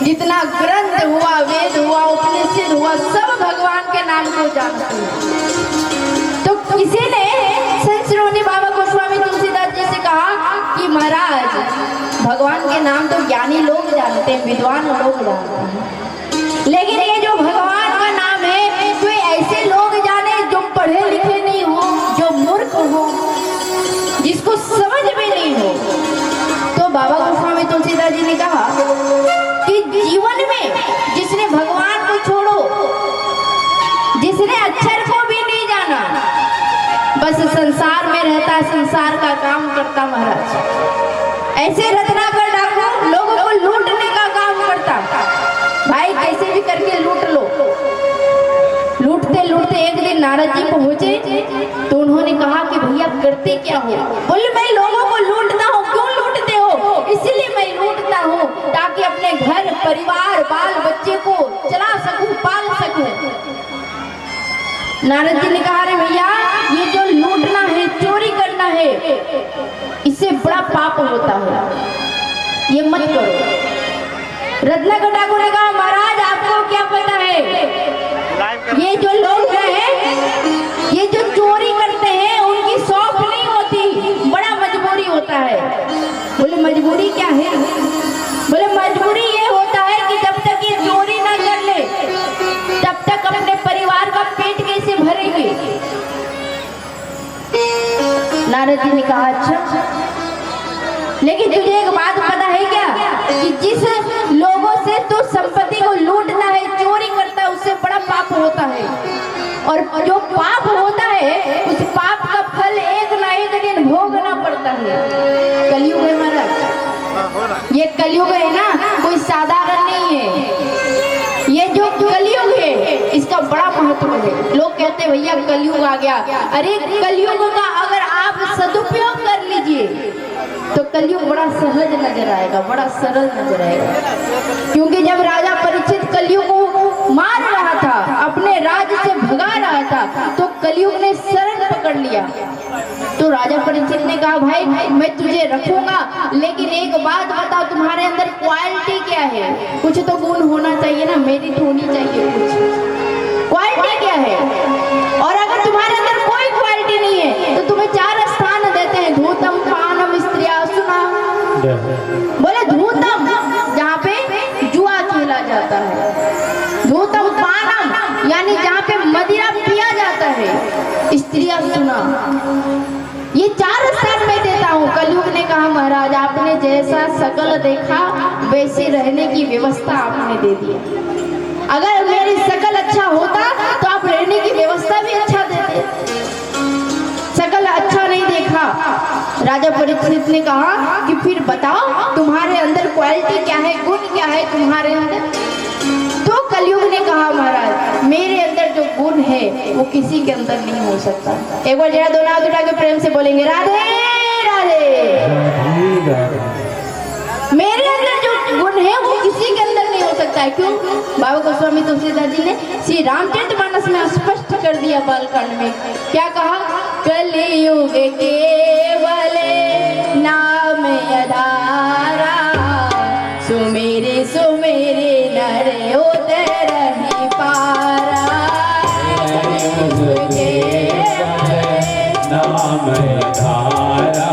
जितना ग्रंथ हुआ, वेद हुआ, उपनिषद हुआ, सब भगवान के नाम को जानते हैं। तो किसी ने संत श्रोमणी बाबा गोस्वामी तुलसीदास जी से कहा कि महाराज भगवान के नाम तो ज्ञानी लोग जानते हैं, विद्वान लोग जानते हैं, लेकिन ये जो भगवान का नाम है तो ऐसे लोग जाने जो पढ़े लिखे नहीं हो, जो मूर्ख हो, जिसको समझ में नहीं हो। तो बाबा गोस्वामी तुलसीदास जी ने कहा कि जीवन में जिसने भगवान को छोड़ो, जिसने अक्षर को भी नहीं जाना, बस संसार में रहता, संसार का काम करता महाराज, ऐसे रत्नाकर डाकू लोगों को लूटने का काम करता। भाई कैसे भी करके लूट लो। लूटते लूटते एक दिन नारद जी पहुंचे तो उन्होंने कहा कि भैया करते क्या हो? बोले मैं लोगों को लूटता हूँ। क्यों लूटते हो? इसलिए मैं लूटता हूँ ताकि अपने घर परिवार बाल बच्चे को चला सकूं, पाल सकूं। नारद जी ने कहा, अरे भैया ये जो लूटना है, चोरी करना है, इससे बड़ा पाप होता है, ये मत करो। रत्नाकर डाकू ने कहा, महाराज आपको क्या पता है, ये जो लोग हैं, ये जो चोरी करते हैं, उनकी शौक नहीं होती, बड़ा मजबूरी होता है। बोले मजबूरी क्या है? बोले मजबूरी ये होता है कि जब तक ये चोरी ना कर ले तब तक अपने परिवार का पेट कैसे भरेंगे। नारद जी ने कहा, अच्छा, लेकिन तुझे एक बात पता है क्या कि जिस लोगों से तो संपत्ति को लूटना है, चोरी करता है, उससे बड़ा पाप होता है। और जो पाप होता है उस पाप का फल एक ना एक दिन भोगना पड़ता है। कलयुग है महाराज, ये कलयुग है ना, कोई साधारण नहीं है। ये जो कलयुग है इसका बड़ा महत्व है। लोग कहते हैं भैया कलयुग आ गया। अरे कलयुग का अगर आप सदुपयोग कर लीजिए तो कलयुग बड़ा सहज नजर आएगा, बड़ा सरल नजर आएगा। क्योंकि जब राजा परीक्षित कलयुग को मार रहा था, अपने राज्य से भगा रहा था, तो कलयुग ने शरण पकड़ लिया। तो राजा परीक्षित ने कहा, भाई मैं तुझे रखूंगा, लेकिन एक बात बताओ, तुम्हारे अंदर क्वालिटी क्या है? कुछ तो गुण होना चाहिए ना, मेरिट होनी चाहिए, कुछ क्वालिटी क्या है? और अगर तुम्हारे अंदर कोई क्वालिटी नहीं है तो तुम्हें 4 स्थान देते हैं, धूतम पानम स्त्रिया सुना। बोले धूतम जहाँ पे जुआ खेला जाता है, धूतम पानम यानी जहाँ पे मदिरा पिया जाता है, स्त्रिया सुना, ये 4 स्थान में देता हूँ। कलयुग ने कहा, महाराज आपने जैसा शकल देखा वैसे रहने की व्यवस्था आपने दे दी। अगर मेरी शकल अच्छा होता तो आप रहने की व्यवस्था भी अच्छा देते। शकल अच्छा नहीं देखा। राजा परीक्षित ने कहा कि फिर बताओ तुम्हारे अंदर क्वालिटी क्या है, गुण क्या है तुम्हारे अंदर? तो कलयुग ने कहा, महाराज मेरे अंदर जो गुण है वो किसी के अंदर नहीं हो सकता। एक बार जरा दोनों हाथ उठा के प्रेम से बोलेंगे, राधे राधे। मेरे अंदर जो गुण है वो किसी के अंदर नहीं हो सकता है। क्यों? बाबा गोस्वामी तुलसीदास जी ने श्री रामचरितमानस में स्पष्ट कर दिया, बालकांड में क्या कहा? कलियुग केवल नाम आधारा, सुमेरे सुमेरे नर उतर ही पारा। कलियुग केवल नाम आधारा,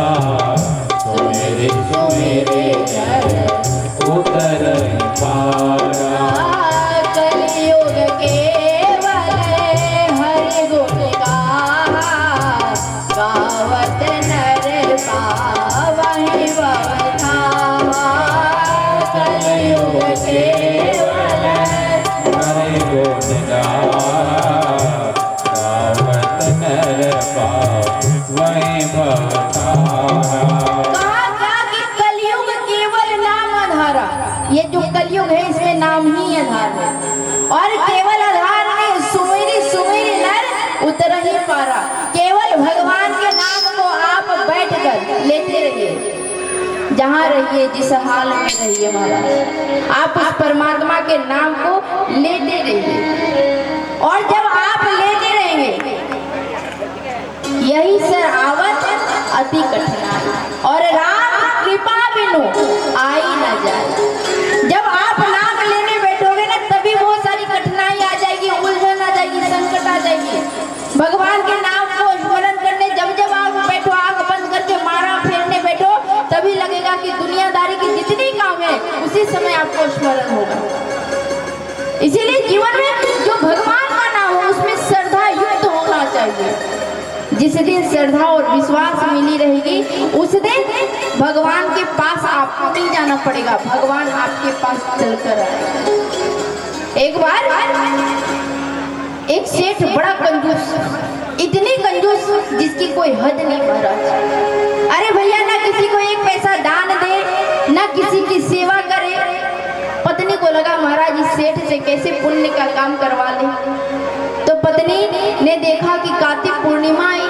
सुमेरे सुमेरे नर उतर ही पारा। कलियुग केवल हरि गुण गाहा, गावत नर पावहि भवधामा। कलियुग केवल हरि गुण गाहा, गावत नर पावहि भवधामा। ये जो कलयुग है इसमें नाम ही आधार है, और केवल आधार में सुमेरी सुमेरी नर उतर ही पारा। केवल भगवान के नाम को आप बैठकर लेते रहिए, जहाँ रहिए, जिस हाल में रहिए महाराज, आप उस परमात्मा के नाम को लेते रहिए। और जब आप लेते रहेंगे, यही सर आवत अति कठिनाई, और राम कृपा बिनु आई न जाए। जब आप नाम आपको स्मरण होगा। इसीलिए जीवन में जो भगवान का नाम हो उसमें श्रद्धा युक्त होना चाहिए। जिस दिन श्रद्धा और विश्वास मिली रहेगी उस दिन भगवान के पास आपको नहीं जाना पड़ेगा, भगवान आपके पास चलकर आएगा। एक बार एक सेठ बड़ा कंजूस, इतनी कंजूस जिसकी कोई हद नहीं महाराज। अरे भैया ना किसी को एक पैसा दान दे ना किसी की सेवा करे। पत्नी को लगा महाराज इस सेठ से कैसे पुण्य का काम करवा ले। तो पत्नी ने देखा कि कार्तिक पूर्णिमा आई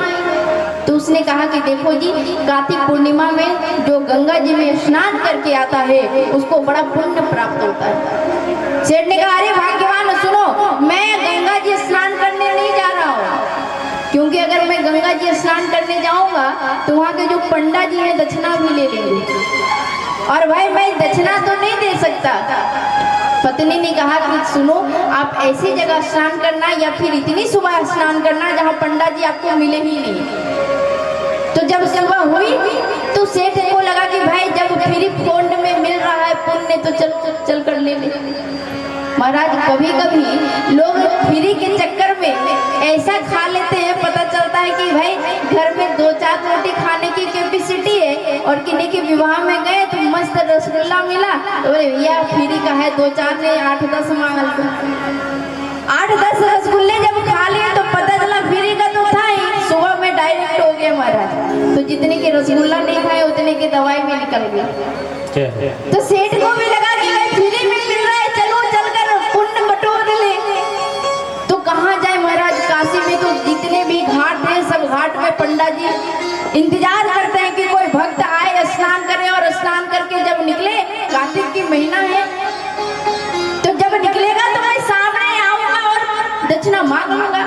तो उसने कहा कि देखो जी कार्तिक पूर्णिमा में जो गंगा जी में स्नान करके आता है उसको बड़ा पुण्य प्राप्त होता है। सेठ ने कहा अरे भाग्यवान सुनो, मैं गंगा जी स्नान करने नहीं जा रहा हूँ, क्योंकि अगर मैं गंगा जी स्नान करने जाऊंगा तो वहाँ के जो पंडा जी हैं दक्षिणा भी ले लेंगे और भाई मैं दक्षिणा तो नहीं दे सकता। पत्नी ने कहा कि सुनो आप ऐसी जगह स्नान करना या फिर इतनी सुबह स्नान करना जहाँ पंडा जी आपको मिले ही नहीं। तो जब सुबह हुई तो सेठ को लगा कि भाई जब फ्री फंड में मिल रहा है पुण्य तो चल कर ले ले। महाराज कभी कभी लोग फ्री के चक्कर में ऐसा खा लेते हैं, पता चलता है कि भाई घर में 2-4 रोटी खाने की कैपेसिटी है और किन्हीं के विवाह में गए तो मस्त रसगुल्ला मिला तो बोले भैया फ्री का है 2-4 ने 8-10 मांगल। 8-10 रसगुल्ले जब खा लिए तो पता चला फ्री का तो था ही, सुबह में डायरेक्ट हो गया महाराज। तो जितने के रसगुल्ला नहीं खाए उतने की दवाई में निकल गई। तो सेठ को भी लगा कि भाई फ्री में मिल रहा है, चलो चलकर पुण्य बटोर ले। तो कहाँ जाए महाराज, काशी में तो जितने भी घाट हैं सब घाट में पंडा जी इंतजार करते हैं कि कोई भक्त आए स्नान करे और स्नान करके जब निकले, कार्तिक की महीना है तो जब निकलेगा तो मैं सामने आऊंगा और दक्षिणा मांग लूंगा।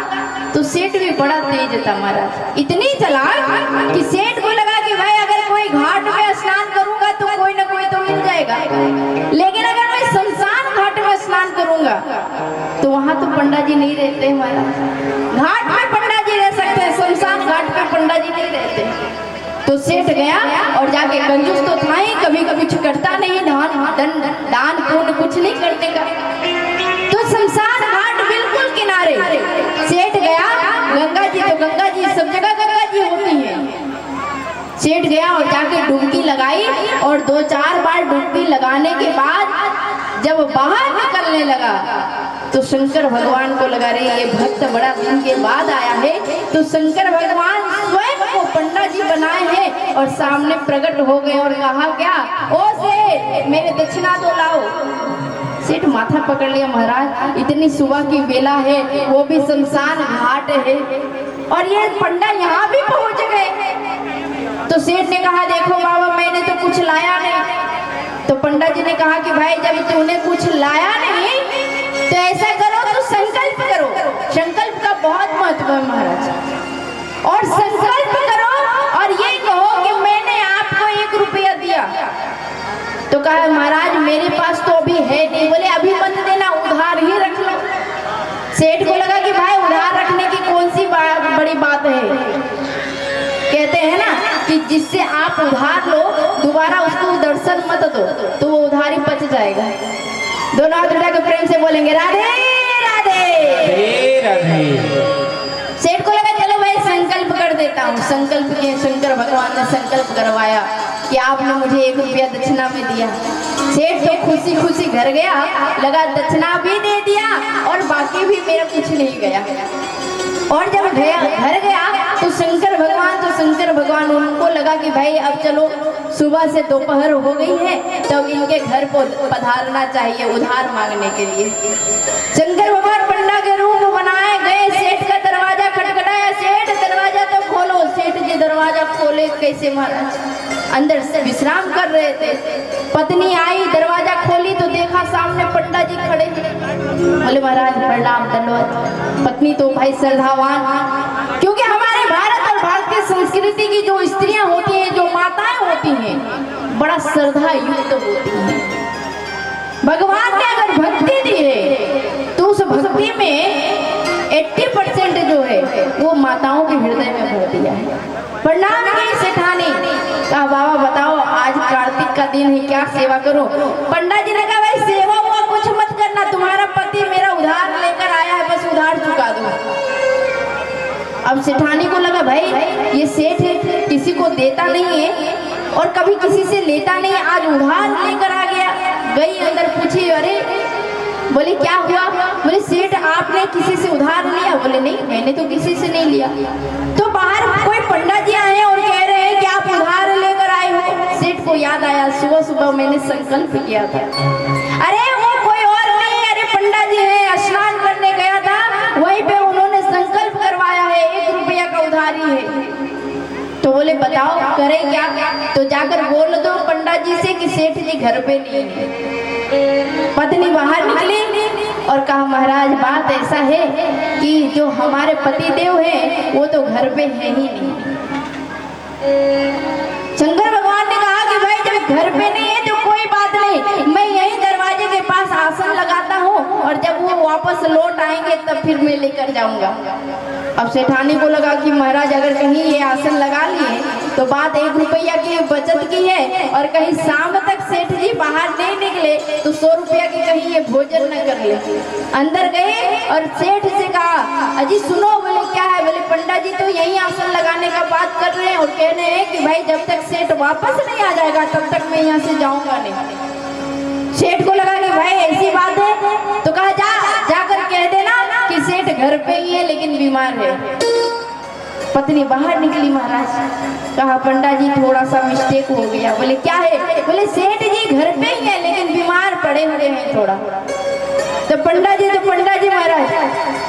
तो सेठ भी बड़ा तेज था महाराज, इतनी चालाक कि सेठ को लगा कि भाई अगर कोई घाट में स्नान करूंगा तो कोई ना कोई तो मिल जाएगा, लेकिन अगर मैं शमशान घाट में स्नान करूंगा तो वहां तो पंडा जी नहीं रहते महाराज। घाट में पंडा जी रह सकते हैं, शमशान घाट पे पंडा जी नहीं रहते। तो सेठ गया और जाके कंजूस तो था ही, कभी कभी करता नहीं दान पुण्य कुछ नहीं करने का। तो शमशान घाट बिल्कुल किनारे सेठ गया, गंगा जी तो गंगा जी सब जगह गंगा जी होती है। सेठ गया और जाके डुबकी लगाई और 2-4 बार डुबकी लगाने के बाद जब बाहर निकलने लगा तो शंकर भगवान को लगा रही ये भक्त बड़ा दिन के बाद आया है। तो शंकर भगवान स्वयं को पंडा जी बनाए हैं और सामने प्रकट हो गए और कहा क्या ओ सेठ मेरे दक्षिणा तो लाओ। सेठ माथा पकड़ लिया, महाराज इतनी सुबह की बेला है, वो भी शमशान घाट है और ये पंडा यहाँ भी पहुंच गए। तो सेठ ने कहा देखो बाबा मैंने तो कुछ लाया नहीं। तो पंडा जी ने कहा कि भाई जब तूने कुछ लाया नहीं तो ऐसा करो तो संकल्प करो। संकल्प का बहुत महत्व है महाराज, और संकल्प करो और ये कहो कि मैंने आपको 1 रुपया दिया। तो कहा महाराज मेरे पास तो अभी है नहीं। बोले अभी मत देना, उधार ही रख लो। सेठ को लगा कि भाई उधार रखने की कौन सी बड़ी बात है। कहते हैं ना कि जिससे आप उधार लो दोबारा उसको दर्शन मत दो तो वो उधारी बच जाएगा। दोनों हाथ उठा के प्रेम से बोलेंगे राधे राधे राधे। सेठ को लगा चलो भाई संकल्प कर देता हूँ। संकल्प किए, शंकर भगवान ने संकल्प करवाया कि आपने मुझे 1 रुपया दक्षिणा में दिया। सेठ तो खुशी खुशी घर गया, लगा दक्षिणा भी दे दिया और बाकी भी मेरा कुछ नहीं गया। और जब घर गया तो शंकर भगवान उनको लगा कि भाई अब चलो सुबह से दोपहर हो गई है तब इनके घर को पधारना चाहिए उधार मांगने के लिए। शंकर भगवान पंडा के रूप बनाए गए, सेठ का दरवाजा खटखटाया, सेठ दरवाजा तो खोलो। सेठ जी दरवाजा खोले कैसे महाराज, अंदर से विश्राम कर रहे थे। पत्नी आई, दरवाजा खोली तो देखा सामने पंडा जी खड़े। बोले महाराज प्रणाम दंडवत। पत्नी तो भाई श्रद्धावान, क्योंकि हमारे भारत और भारतीय संस्कृति की जो स्त्रियां होती हैं, जो माताएं होती हैं, बड़ा श्रद्धा युक्त होती हैं। भगवान ने अगर भक्ति दी है तो उस भक्ति में 80% जो है वो माताओं के हृदय में भर दिया है। प्रणाम की सेठानी कहा बाबा बताओ आज कार्तिक का दिन है क्या सेवा करूं। पंडा जी ने कहा भाई सेठानी को लगा भाई ये सेठ किसी को देता नहीं है और कभी किसी से लेता नहीं है, आज उधार लेकर आ गया। गई अंदर पूछी, अरे बोले क्या हुआ? बोले सेठ आपने किसी से उधार लिया? बोले नहीं, मैंने तो किसी से नहीं लिया। तो बाहर कोई पंडा जी आए और कह रहे हैं कि आप उधार लेकर आए हो। सेठ को याद आया, सुबह सुबह मैंने संकल्प किया था। अरे वो कोई और नहीं, अरे पंडा जी है, स्नान करने गया था, वहीं पे उन्होंने संकल्प करवाया है, 1 रुपया का उधारी है। तो बोले बताओ करे क्या? तो जाकर बोल दो पंडा जी से कि सेठ जी घर पे नहीं है। पत्नी बाहर निकली और कहा महाराज बात ऐसा है कि जो हमारे पति देव हैं वो तो घर पे है ही नहीं। शंकर भगवान ने कहा कि भाई जब घर पे नहीं है तो कोई बात नहीं, मैं यही दरवाजे के पास आसन लगाता हूँ और जब वो वापस लौट आएंगे तब फिर मैं लेकर जाऊंगा। अब सेठानी को लगा कि महाराज अगर कहीं ये आसन लगा लिए तो बात 1 रुपया की बचत की है और कहीं शाम तक सेठ जी बाहर नहीं निकले तो 100 रुपया की कहीं ये भोजन न कर ले। अंदर गए और सेठ से कहा अजी सुनो। बोले क्या है? बोले पंडा जी तो यही आसन लगाने का बात कर रहे हैं और कह रहे हैं कि भाई जब तक सेठ वापस नहीं आ जाएगा तब तक मैं यहाँ से जाऊंगा नहीं। सेठ को लगा कि भाई ऐसी बात है तो कहा जाकर कह देना कि सेठ घर पे ही है लेकिन बीमार है। पत्नी बाहर निकली, महाराज कहा पंडा जी थोड़ा सा मिस्टेक हो गया। बोले क्या है? बोले सेठ जी घर पे ही है लेकिन बीमार पड़े हुए हैं थोड़ा। तो पंडा जी महाराज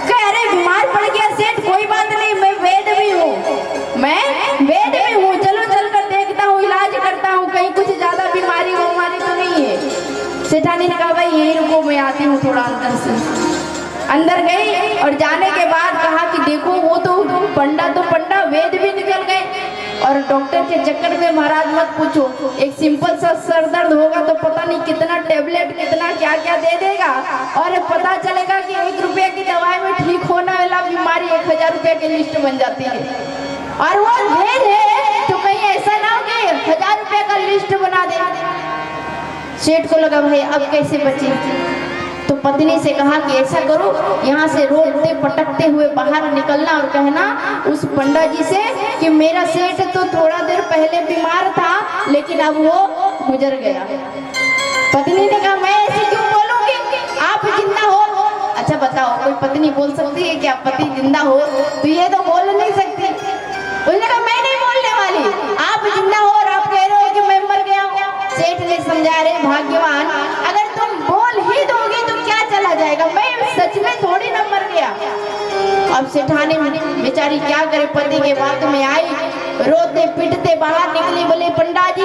कह अरे बीमार पड़ गया सेठ, कोई बात नहीं, मैं वैद्य भी हूँ, मैं वैद्य भी हूँ, चलो चल कर देखता हूँ, इलाज करता हूँ, कहीं कुछ ज्यादा बीमारी तो नहीं है। सेठानी ने कहा भाई यही रुको मैं आती हूँ थोड़ा अंदर से। अंदर गई और जाने के बाद कहा कि देखो वो तो पंडा वैद्य भी निकल गए और डॉक्टर के चक्कर में महाराज मत पूछो, एक सिंपल सा सर दर्द होगा तो पता नहीं कितना टेबलेट कितना क्या क्या दे देगा और पता चलेगा कि 1 रुपया की दवाई में ठीक होने वाला बीमारी 1000 रुपया की लिस्ट बन जाती है और वो वैद्य है तो कहीं ऐसा ना हो कि 1000 रुपया का लिस्ट बना दे। सेठ को लगा भाई अब कैसे बचे, तो पत्नी से कहा कि ऐसा करो यहाँ से रोते पटकते हुए बाहर निकलना और कहना उस पंडा जी से कि मेरा सेठ तो थोड़ा देर पहले बीमार था लेकिन अब वो गुजर गया। पत्नी ने कहा मैं ऐसे क्यों बोलूंगी, आप जिंदा हो। अच्छा बताओ कोई पत्नी बोल सकती है कि आप पति जिंदा हो? तो ये तो बोल नहीं सकती। उसने कहा मैं नहीं बोलने वाली, आप जिंदा हो और आप कह रहे हो कि मैं मर गया हूँ। सेठ ने समझा रहे भाग्यवान अगर तुम बोल ही दोगी तो क्या चला जाएगा, मैं सच में थोड़ी न मर गया। अब सेठानी बेचारी क्या करे, पति के बात में आई, रोते पिटते बाहर निकली। बोले पंडा जी।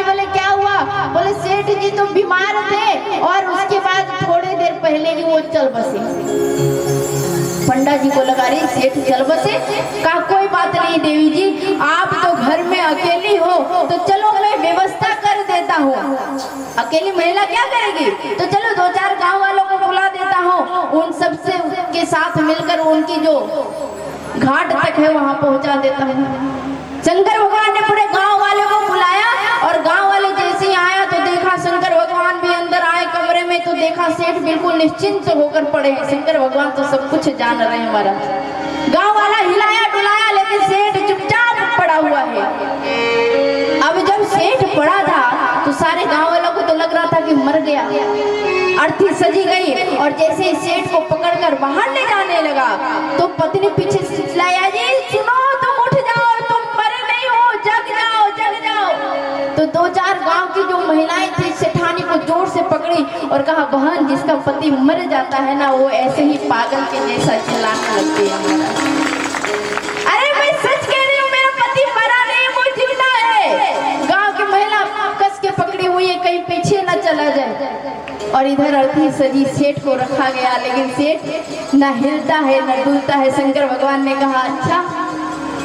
बोले क्या हुआ? बोले सेठ जी तो बीमार थे और उसके बाद थोड़ी देर पहले ही वो चल बसे। पंडा जी को लगा रही सेठ चल बसे। कहा कोई बात नहीं देवी जी, आप तो घर में अकेली हो तो चलो मैं व्यवस्था कर देता हूँ। अकेली महिला क्या करेगी, तो चलो 2-4 गांव वालों को बुला देता हूँ, उन सबसे के साथ मिलकर उनकी जो घाट तक है वहां पहुंचा देता हूँ। शंकर भगवान ने पूरे गांव वाले को बुलाया और गांव वाले जैसे ही आया तो देखा शंकर भगवान भी अंदर आए कमरे में तो देखा सेठ बिल्कुल निश्चिंत होकर पड़े हैं। शंकर भगवान तो सब कुछ जान रहे हैं हमारा। गांव वाला हिलाया डुलाया लेकिन सेठ चुपचाप पड़ा हुआ है। अब जब सेठ पड़ा था तो सारे गांव वालों को तो लग रहा था कि मर गया। अर्थी सजी गई और जैसे सेठ को पकड़कर बाहर ले जाने लगा तो पत्नी पीछे से चिल्लाया जी सुनो तुम उठ जाओ, तुम मरे नहीं हो, जग जाओ जग जाओ। तो 2-4 गांव की जो महिलाएं थी सेठानी को जोर से पकड़ी और कहा बहन जिसका पति मर जाता है ना वो ऐसे ही पागल के जैसा चिल्लाने लगती है। अरे मैं सच कह रही हूँ मेरा पति मरा नहीं, वो जिंदा है। गांव की महिला कस के पकड़ी हुई है कहीं पीछे न चला जाए और इधर अर्थी सजी सेठ को रखा गया लेकिन सेठ न हिलता है न डुलता है। शंकर भगवान ने कहा अच्छा।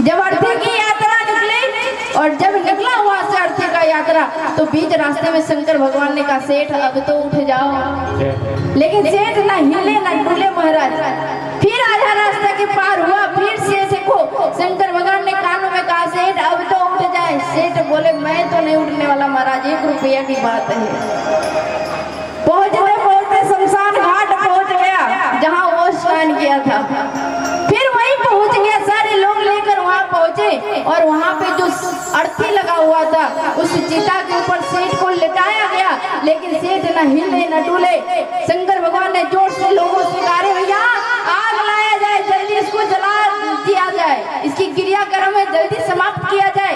जब अर्थी की यात्रा निकली और जब निकला वहां से अर्थी का यात्रा तो बीच रास्ते में शंकर भगवान ने कहा सेठ अब तो उठ जाओ, लेकिन सेठ न हिले न डुले महाराज। फिर आधा रास्ता के पार हुआ, फिर से देखो शंकर भगवान ने कानों में कहा सेठ अब तो उठ जाए। सेठ बोले मैं तो नहीं उठने वाला महाराज, 1 रुपया की बात है। पहुंचते शमशान घाट पहुंच गया जहां वो स्नान किया था। फिर वहीं पहुंच गया, सारे लोग में और वहाँ पे जो अर्थी लगा हुआ था उस चिता के ऊपर सेठ को लिटाया गया, लेकिन सेठ न हिले न डुले। शंकर भगवान ने जोर से लोगों से कहा, भैया आग लाया जाए, जल्दी इसको जला दिया जाए, इसकी क्रियाक्रम है जल्दी समाप्त किया जाए।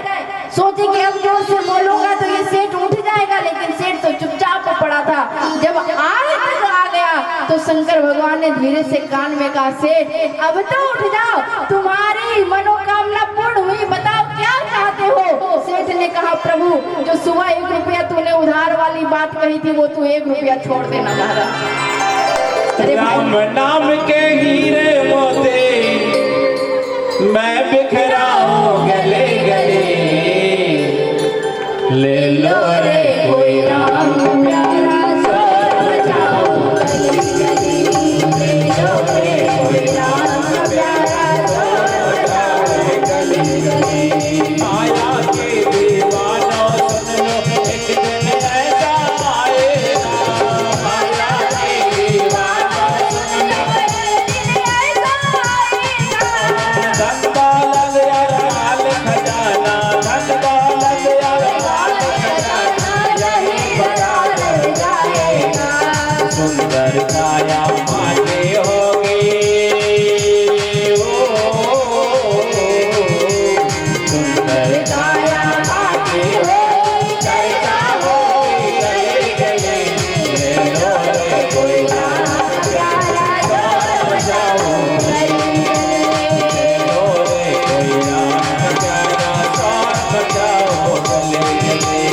सोचे कि अब जोर से बोलूंगा तो ये सेठ उठ जाएगा, लेकिन सेठ तो चुपचाप पड़ा था। जब आग तक आ गया तो शंकर भगवान ने धीरे से कान में कहा, सेठ अब तो उठ जाओ, तुम्हारी मनोकामना पूर्ण हुई, बताओ क्या चाहते हो। सेठ ने कहा, प्रभु जो सुबह 1 रुपया तूने उधार वाली बात कही थी वो तू 1 रुपया छोड़ देना महाराज। राम नाम के हीरे मोती मैं बिखराऊं गले गले, ले लो रे कोई राम प्यारा सोर बजाओ गली गली, ले लो रे कोई राम प्यारा सोर बजाओ गली गली। माया के दीवानों सुन लो एक दिन ऐसा आएगा, माया के दीवानों सुन लो एक दिन ऐसा आएगा। धनका लग यार माल खजाना, धनका लग यार माल खजाना, यही बड़ा रह जाएगा। सुंदर काया माटे होगी, सुंदर काया माटे होगी, चर्चा होगी गली गली, ले लो रे कोई राम प्यारा सोर बजाओ गली गली, ले लो रे कोई राम प्यारा सोर बजाओ गली गली।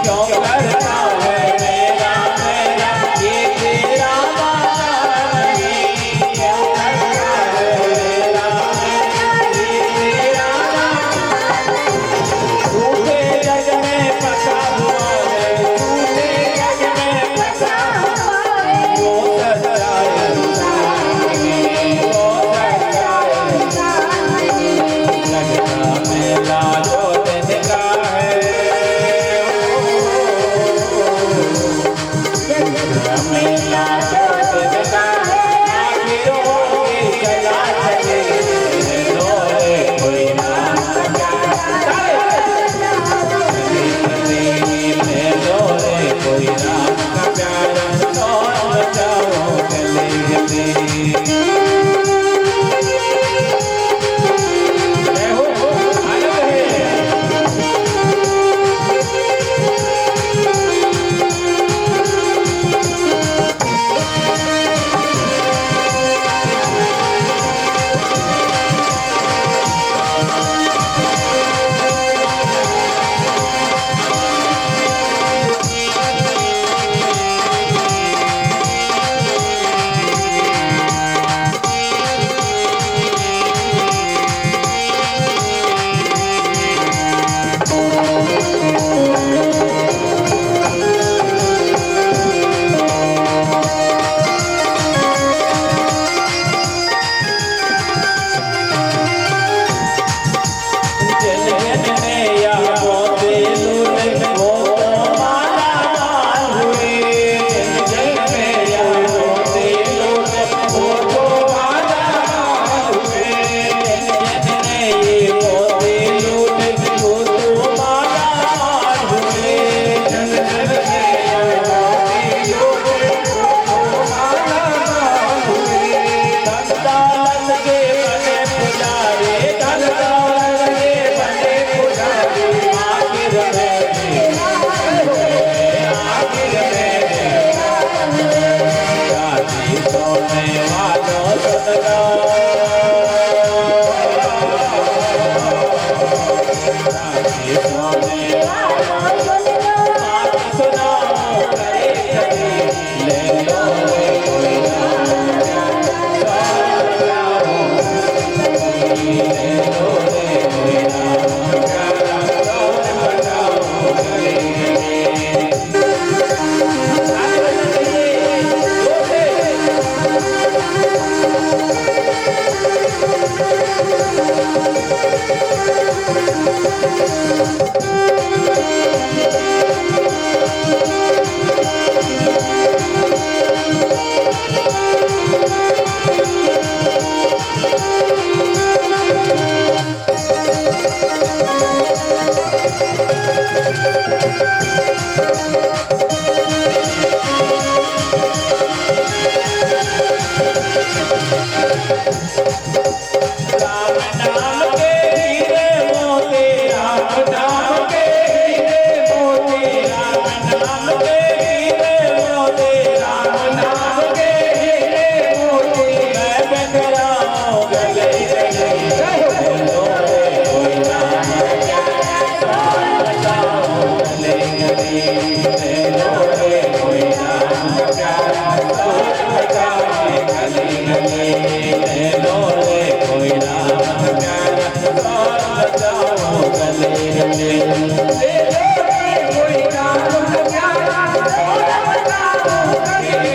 क्यों करता है मेरा मेरा ये तेरा वादा, क्यों करता है मेरा मेरा ये तेरा वादा। झूठे जग में फंसा हुआ है, झूठे जग में फंसा हुआ है, वो सच्चाई वो सच्चाई लगता मेला जो दिन का है, मेला जो दिन का है, आखिर होगी चला चले, ले लो रे कोई राम प्यारा, ले लो रे कोई राम का प्यारा सोर बजाओ गली गली। जय हो आनंद है। सुनो करे बजाओ गले में ले लो कोई काम प्यारा ढोल बजाओ गले में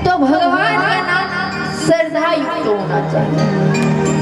तो भगवान का नाम श्रद्धा युक्त होना चाहिए।